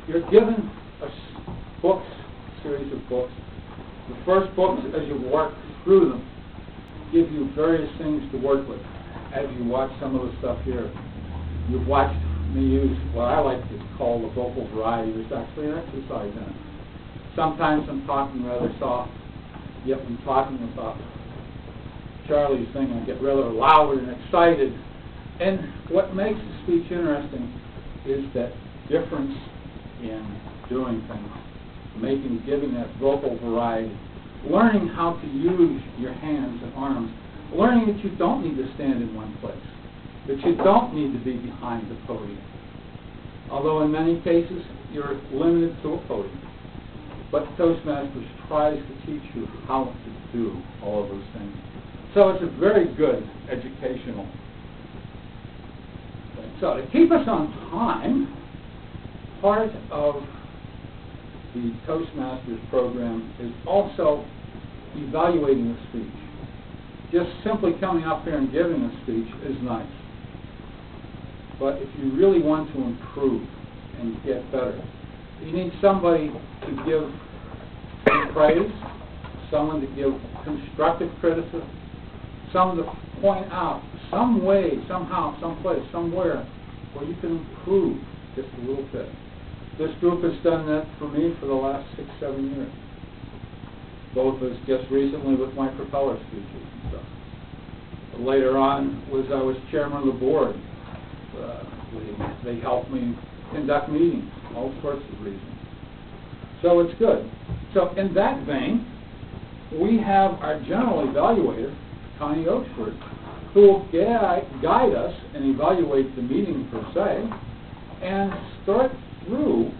you're given books, series of books. The first books, as you work through them, give you various things to work with. As you watch some of the stuff here, you've watched me use what I like to call the vocal variety. There's actually an exercise in it. Sometimes I'm talking rather soft, yet when talking about Charlie's thing, I get rather loud and excited. And what makes the speech interesting is that difference in doing things, giving that vocal variety, learning how to use your hands and arms, learning that you don't need to stand in one place, that you don't need to be behind the podium. Although in many cases you're limited to a podium. But Toastmasters tries to teach you how to do all of those things. So it's a very good educational thing. So to keep us on time, part of the Toastmasters program is also evaluating the speech. Just simply coming up here and giving a speech is nice. But if you really want to improve and get better, you need somebody to give praise, someone to give constructive criticism, someone to point out some way, somehow, someplace, somewhere where you can improve just a little bit. This group has done that for me for the last 6, 7 years. Both as just recently with my propeller speeches and stuff. Later on, I was chairman of the board. They helped me conduct meetings, all sorts of reasons. So it's good. So in that vein, we have our general evaluator, Connie Oxford, who will guide us and evaluate the meeting per se, and start through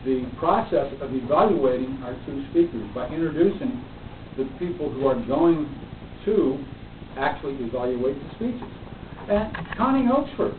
the process of evaluating our two speakers by introducing the people who are going to actually evaluate the speeches. And Connie Oxford